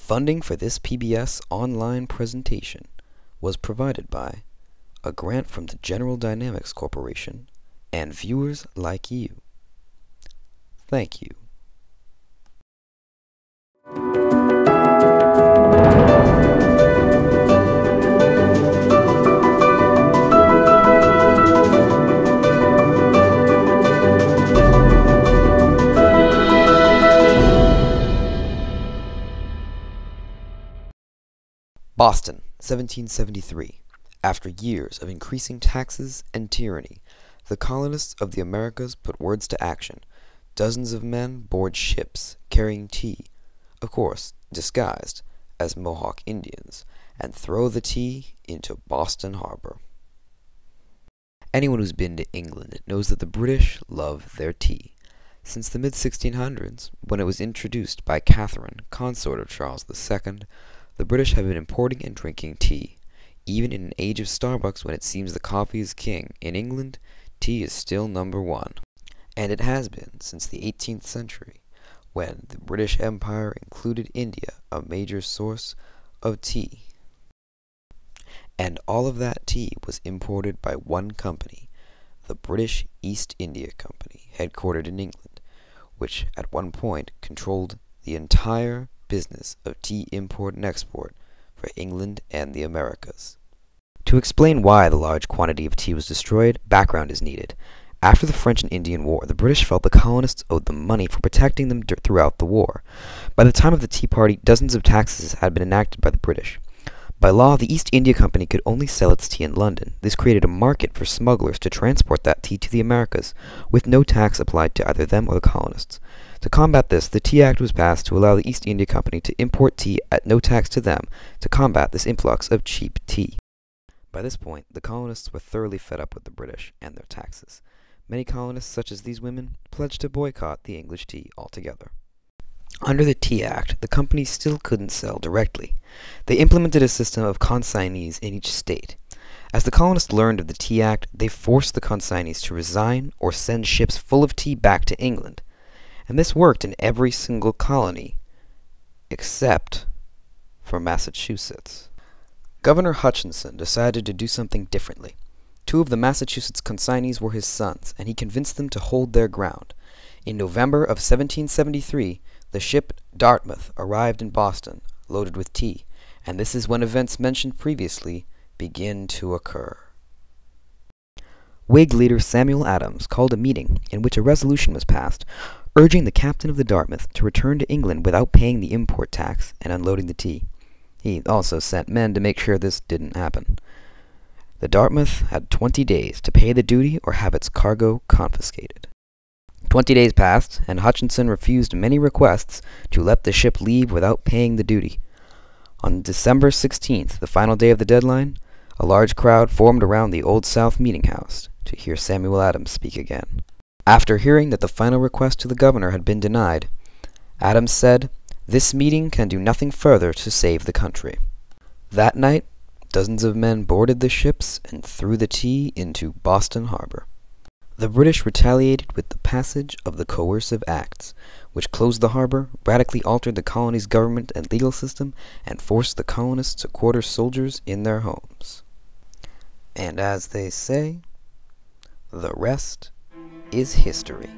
Funding for this PBS online presentation was provided by a grant from the General Dynamics Corporation and viewers like you. Thank you. Boston, 1773. After years of increasing taxes and tyranny, the colonists of the Americas put words to action. Dozens of men board ships carrying tea, of course disguised as Mohawk Indians, and throw the tea into Boston Harbor. Anyone who's been to England knows that the British love their tea. Since the mid-1600s, when it was introduced by Catherine, consort of Charles II, the British have been importing and drinking tea. Even in an age of Starbucks when it seems the coffee is king, in England, tea is still number one. And it has been since the 18th century, when the British Empire included India a major source of tea. And all of that tea was imported by one company, the British East India Company, headquartered in England, which at one point controlled the entire business of tea import and export for England and the Americas. To explain why the large quantity of tea was destroyed, background is needed. After the French and Indian War, the British felt the colonists owed them money for protecting them throughout the war. By the time of the Tea Party, dozens of taxes had been enacted by the British. By law, the East India Company could only sell its tea in London. This created a market for smugglers to transport that tea to the Americas, with no tax applied to either them or the colonists. To combat this, the Tea Act was passed to allow the East India Company to import tea at no tax to them to combat this influx of cheap tea. By this point, the colonists were thoroughly fed up with the British and their taxes. Many colonists, such as these women, pledged to boycott the English tea altogether. Under the Tea Act, the company still couldn't sell directly. They implemented a system of consignees in each state. As the colonists learned of the Tea Act, they forced the consignees to resign or send ships full of tea back to England. And this worked in every single colony, except for Massachusetts. Governor Hutchinson decided to do something differently. Two of the Massachusetts consignees were his sons, and he convinced them to hold their ground. In November of 1773, the ship Dartmouth arrived in Boston, loaded with tea, and this is when events mentioned previously begin to occur. Whig leader Samuel Adams called a meeting in which a resolution was passed, urging the captain of the Dartmouth to return to England without paying the import tax and unloading the tea. He also sent men to make sure this didn't happen. The Dartmouth had 20 days to pay the duty or have its cargo confiscated. 20 days passed, and Hutchinson refused many requests to let the ship leave without paying the duty. On December 16th, the final day of the deadline, a large crowd formed around the Old South Meeting House to hear Samuel Adams speak again. After hearing that the final request to the governor had been denied, Adams said, "This meeting can do nothing further to save the country." That night, dozens of men boarded the ships and threw the tea into Boston Harbor. The British retaliated with the passage of the Coercive Acts, which closed the harbor, radically altered the colony's government and legal system, and forced the colonists to quarter soldiers in their homes. And as they say, the rest is history.